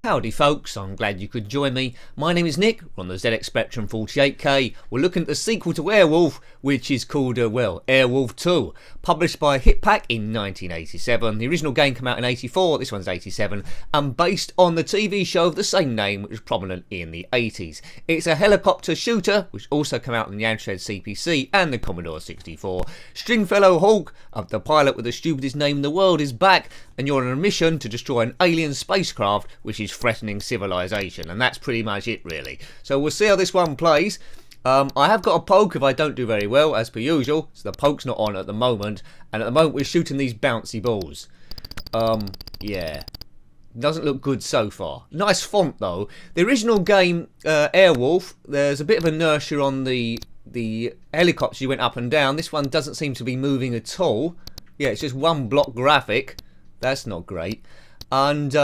Howdy folks, I'm glad you could join me. My name is Nick, we're on the ZX Spectrum 48K. We're looking at the sequel to Airwolf, which is called, Airwolf II. Published by Hit-Pak in 1987. The original game came out in 84, this one's 87, and based on the TV show of the same name, which was prominent in the 80s. It's a helicopter shooter, which also came out in the Amstrad CPC and the Commodore 64. Stringfellow Hawk, the pilot with the stupidest name in the world, is back, and you're on a mission to destroy an alien spacecraft, which is threatening civilization, and that's pretty much it really. So we'll see how this one plays. I have got a poke if I don't do very well, as per usual, so the poke's not on at the moment, and at the moment we're shooting these bouncy balls. Yeah, doesn't look good so far. Nice font though. The original game, Airwolf, there's a bit of inertia on the helicopters. You went up and down. This one doesn't seem to be moving at all. Yeah, it's just one block graphic. That's not great. And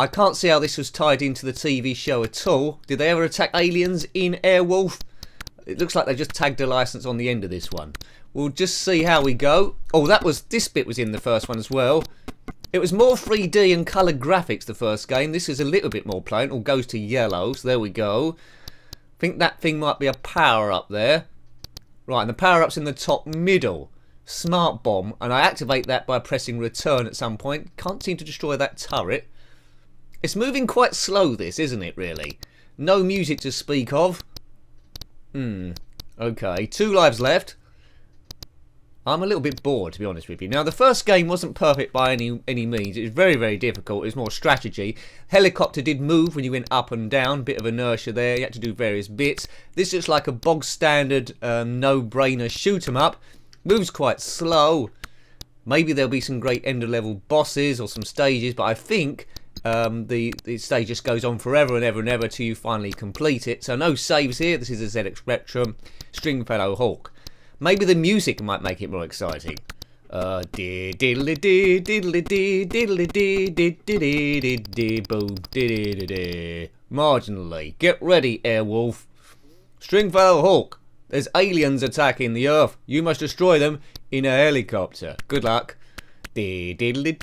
I can't see how this was tied into the TV show at all. Did they ever attack aliens in Airwolf? It looks like they just tagged a license on the end of this one. We'll just see how we go. Oh, this bit was in the first one as well. It was more 3D and colour graphics, the first game. This is a little bit more plain. It all goes to yellow, so there we go. I think that thing might be a power-up there. Right, and the power-up's in the top middle. Smart bomb, and I activate that by pressing return at some point. Can't seem to destroy that turret. It's moving quite slow, this, isn't it, really? No music to speak of. Okay, 2 lives left. I'm a little bit bored, to be honest with you. Now, the first game wasn't perfect by any means. It was very, very difficult. It was more strategy. Helicopter did move when you went up and down. Bit of inertia there. You had to do various bits. This looks like a bog standard, no-brainer shoot 'em up. Moves quite slow. Maybe there'll be some great end-of-level bosses or some stages, but I think the stage just goes on forever and ever and ever till you finally complete it. So no saves here. This is a ZX Spectrum. Stringfellow Hawk. Maybe the music might make it more exciting. Diddly dee diddly dee diddly dee diddly dee boom diddly. Marginally. Get ready, Airwolf. Stringfellow Hawk. There's aliens attacking the Earth. You must destroy them in a helicopter. Good luck. Yeah, this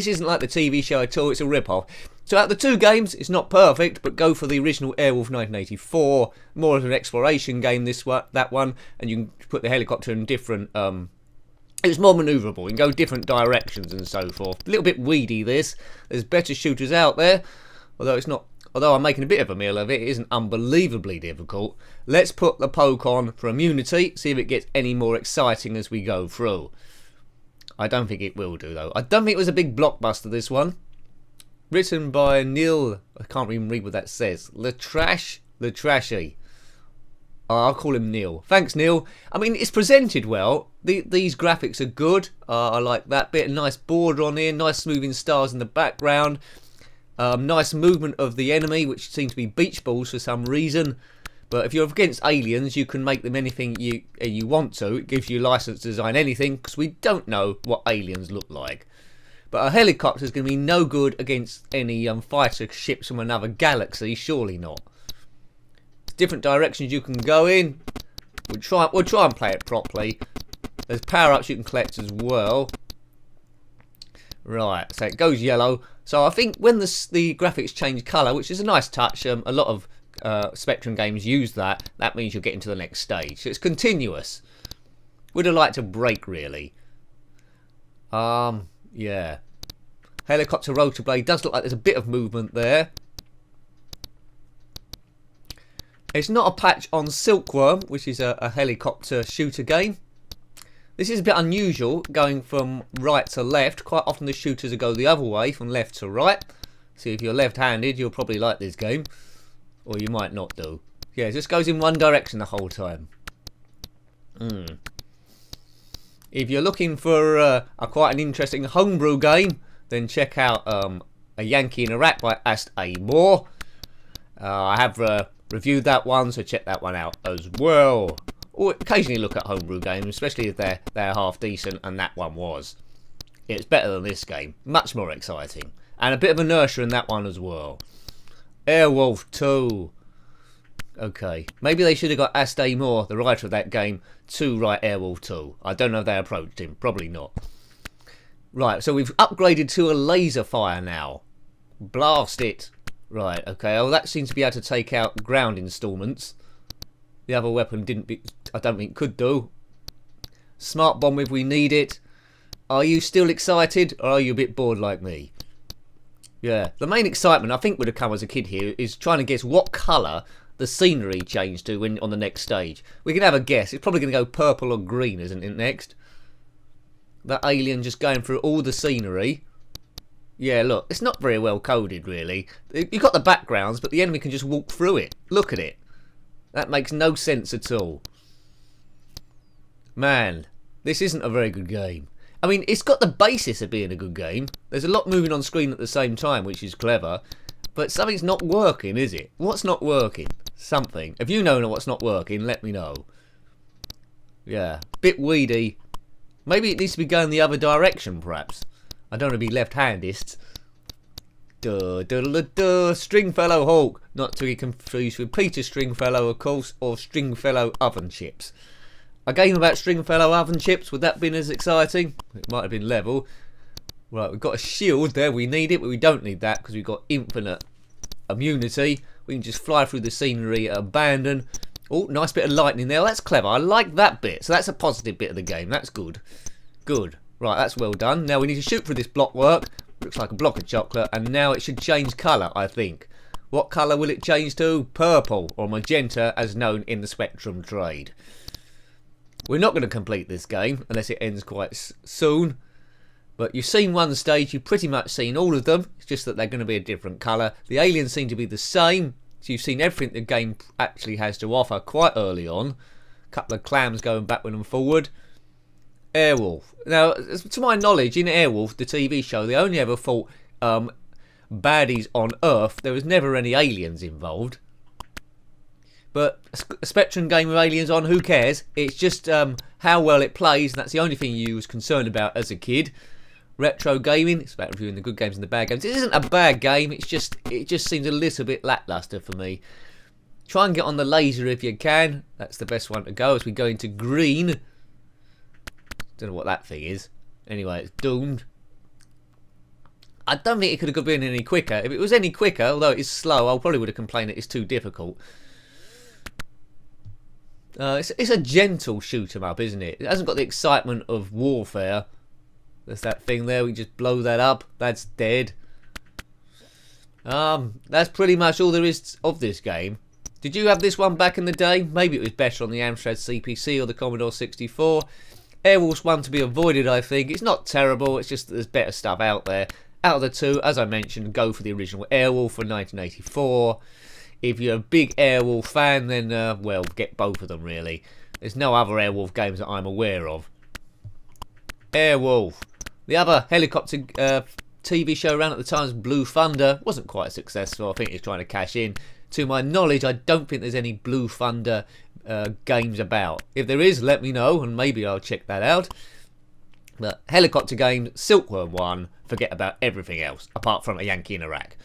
isn't like the TV show at all. It's a rip-off. So out of the 2 games, it's not perfect, but go for the original Airwolf 1984. More of an exploration game, that one, and you can put the helicopter in different. It's more manoeuvrable. You can go different directions and so forth. A little bit weedy. There's better shooters out there, although it's not. Although I'm making a bit of a meal of it, it isn't unbelievably difficult. Let's put the poke on for immunity, see if it gets any more exciting as we go through. I don't think it will do, though. I don't think it was a big blockbuster, this one. Written by Neil, I can't even read what that says. Latrashy. I'll call him Neil. Thanks, Neil. I mean, it's presented well. These graphics are good. I like that bit. A nice border on here, nice smoothing stars in the background. Nice movement of the enemy, which seem to be beach balls for some reason. But if you're against aliens, you can make them anything you want to. It gives you license to design anything, because we don't know what aliens look like. But a helicopter is going to be no good against any fighter ships from another galaxy. Surely not. Different directions you can go in. We'll try and play it properly. There's power-ups you can collect as well. Right, so it goes yellow. So I think when the graphics change colour, which is a nice touch, a lot of Spectrum games use that. That means you'll get into the next stage. So it's continuous. Would have liked a break, really. Yeah. Helicopter rotor blade does look like there's a bit of movement there. It's not a patch on Silkworm, which is a helicopter shooter game. This is a bit unusual, going from right to left. Quite often the shooters will go the other way, from left to right. So if you're left-handed, you'll probably like this game. Or you might not do. Yeah, it just goes in one direction the whole time. If you're looking for quite an interesting homebrew game, then check out A Yankee in Iraq by Ast A. Moore. I have reviewed that one, so check that one out as well. Or occasionally look at homebrew games, especially if they're half decent, and that one was. It's better than this game, much more exciting. And a bit of inertia in that one as well. Airwolf II. Okay, maybe they should have got Asday Moore, the writer of that game, to write Airwolf II. I don't know if they approached him. Probably not. Right, so we've upgraded to a laser fire now. Blast it. Right, okay. Oh, that seems to be able to take out ground installments. The other weapon I don't think could do. Smart bomb if we need it. Are you still excited, or are you a bit bored like me? Yeah, the main excitement I think would have come as a kid here is trying to guess what colour the scenery changed to when on the next stage. We can have a guess. It's probably going to go purple or green, isn't it, next? That alien just going through all the scenery. Yeah, look, it's not very well coded, really. You've got the backgrounds, but the enemy can just walk through it. Look at it. That makes no sense at all. Man, this isn't a very good game. I mean, it's got the basis of being a good game. There's a lot moving on screen at the same time, which is clever. But something's not working, is it? What's not working? Something. If you know what's not working, let me know. Yeah, bit weedy. Maybe it needs to be going the other direction, perhaps. I don't want to be left-handist. Stringfellow Hawk. Not to be confused with Peter Stringfellow, of course, or Stringfellow Oven Chips. A game about Stringfellow Oven Chips, would that have been as exciting? It might have been level. Right, we've got a shield there. We need it, but we don't need that because we've got infinite immunity. We can just fly through the scenery at abandon. Oh, nice bit of lightning there. Oh, that's clever. I like that bit. So that's a positive bit of the game. That's good. Good. Right, that's well done. Now we need to shoot through this blockwork. Looks like a block of chocolate. And now it should change colour, I think. What colour will it change to? Purple or magenta, as known in the Spectrum trade. We're not going to complete this game unless it ends quite soon. But you've seen one stage. You've pretty much seen all of them. It's just that they're going to be a different colour. The aliens seem to be the same. So you've seen everything the game actually has to offer quite early on. A couple of clams going backward and forward. Airwolf. Now, to my knowledge, in Airwolf, the TV show, they only ever fought baddies on Earth. There was never any aliens involved. But a Spectrum game with aliens on, who cares? It's just how well it plays, and that's the only thing you was concerned about as a kid. Retro gaming, it's about reviewing the good games and the bad games. It isn't a bad game, it just seems a little bit lackluster for me. Try and get on the laser if you can. That's the best one to go as we go into green. Don't know what that thing is. Anyway, it's doomed. I don't think it could have been any quicker. If it was any quicker, although it is slow, I probably would have complained that it's too difficult. It's a gentle shoot 'em up, isn't it? It hasn't got the excitement of warfare. There's that thing there. We just blow that up. That's dead. That's pretty much all there is of this game. Did you have this one back in the day? Maybe it was better on the Amstrad CPC or the Commodore 64. Airwolf's one to be avoided, I think. It's not terrible. It's just that there's better stuff out there. Out of the two, as I mentioned, go for the original Airwolf from 1984. If you're a big Airwolf fan, then, well, get both of them, really. There's no other Airwolf games that I'm aware of. Airwolf. The other helicopter TV show around at the time was Blue Thunder. Wasn't quite successful. I think it's trying to cash in. To my knowledge, I don't think there's any Blue Thunder games about. If there is, let me know, and maybe I'll check that out. But helicopter game, Silkworm 1. Forget about everything else, apart from a Yankee in Iraq.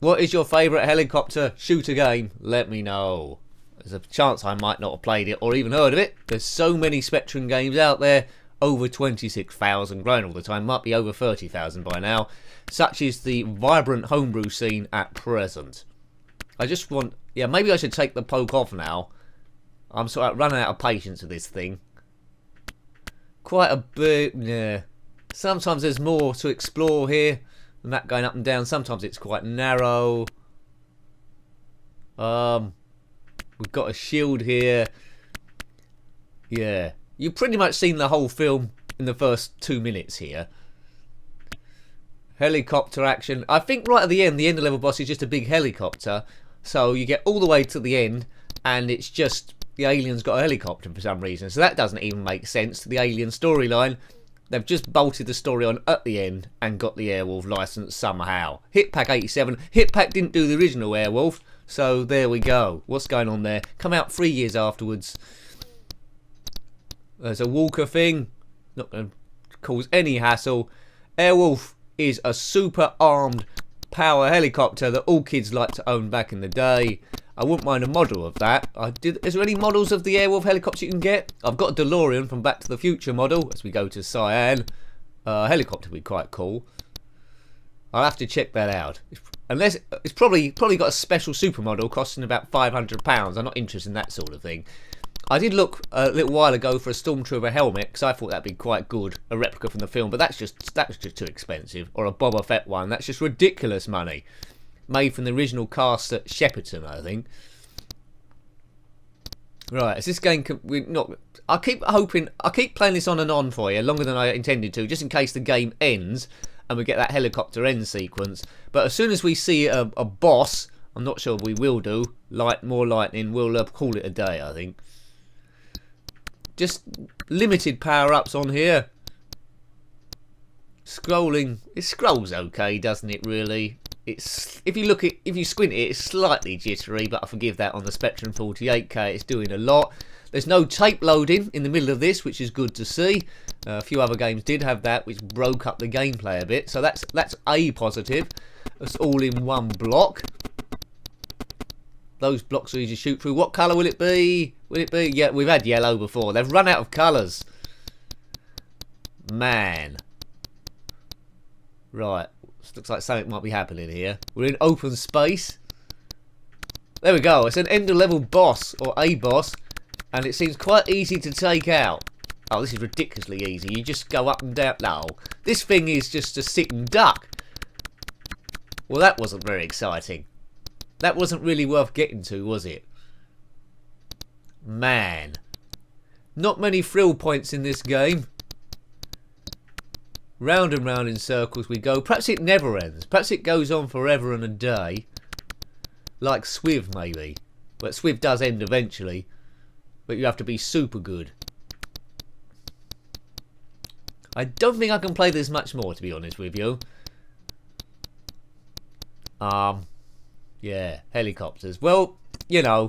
What is your favourite helicopter shooter game? Let me know. There's a chance I might not have played it or even heard of it. There's so many Spectrum games out there. Over 26,000, growing all the time. Might be over 30,000 by now. Such is the vibrant homebrew scene at present. I just want... Yeah, maybe I should take the poke off now. I'm sort of running out of patience with this thing. Quite a bit... Yeah. Sometimes there's more to explore here. The map going up and down. Sometimes it's quite narrow. We've got a shield here. Yeah. You've pretty much seen the whole film in the first 2 minutes here. Helicopter action. I think right at the end level boss is just a big helicopter. So you get all the way to the end and it's just the alien's got a helicopter for some reason. So that doesn't even make sense to the alien storyline. They've just bolted the story on at the end and got the Airwolf license somehow. Hit-Pak 87. Hit-Pak didn't do the original Airwolf. So there we go. What's going on there? Come out 3 years afterwards. There's a walker thing. Not going to cause any hassle. Airwolf is a super armed power helicopter that all kids liked to own back in the day. I wouldn't mind a model of that. Is there any models of the Airwolf helicopter you can get? I've got a DeLorean from Back to the Future model as we go to Cyan. Helicopter would be quite cool. I'll have to check that out. Unless it's probably got a special supermodel costing about £500. I'm not interested in that sort of thing. I did look a little while ago for a Stormtrooper helmet because I thought that'd be quite good, a replica from the film, but that was just too expensive. Or a Boba Fett one, that's just ridiculous money. Made from the original cast at Shepperton, I think. Right, is this game? I keep playing this on and on for you longer than I intended to, just in case the game ends and we get that helicopter end sequence. But as soon as we see a boss, I'm not sure we will do. More lightning. We'll call it a day, I think. Just limited power-ups on here. Scrolling, it scrolls okay, doesn't it? Really. If you squint it, it's slightly jittery, but I forgive that on the Spectrum 48K. It's doing a lot. There's no tape loading in the middle of this, which is good to see. A few other games did have that, which broke up the gameplay a bit. So that's a positive. It's all in one block. Those blocks are easy to shoot through. What colour will it be? Yeah, we've had yellow before. They've run out of colours. Man. Right. Looks like something might be happening here. We're in open space. There we go. It's an end-of-level boss, or a boss. And it seems quite easy to take out. Oh, this is ridiculously easy. You just go up and down. No. This thing is just a sitting duck. Well, that wasn't very exciting. That wasn't really worth getting to, was it? Man. Not many thrill points in this game. Round and round in circles we go. Perhaps it never ends. Perhaps it goes on forever and a day. Like Swiv, maybe. But Swiv does end eventually. But you have to be super good. I don't think I can play this much more, to be honest with you. Yeah, helicopters. Well, you know,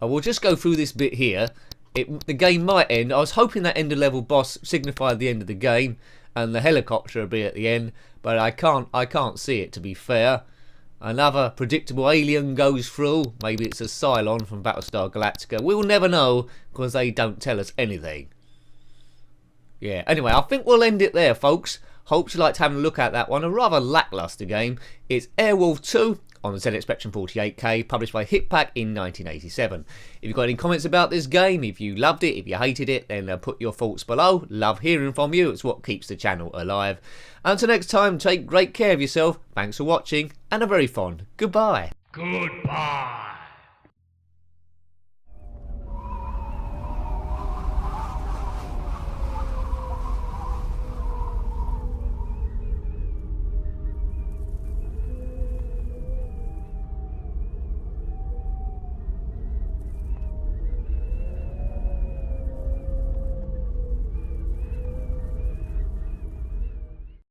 I will just go through this bit here. The game might end. I was hoping that end-of-level boss signified the end of the game, and the helicopter will be at the end, but I can't see it, to be fair. Another predictable alien goes through. Maybe it's a Cylon from Battlestar Galactica. We'll never know, because they don't tell us anything. Yeah, anyway, I think we'll end it there, folks. Hope you liked having a look at that one. A rather lacklustre game. It's Airwolf II on the ZX Spectrum 48K, published by Hit-Pak in 1987. If you've got any comments about this game, if you loved it, if you hated it, then put your thoughts below. Love hearing from you. It's what keeps the channel alive. Until next time, take great care of yourself. Thanks for watching, and a very fond goodbye. Goodbye.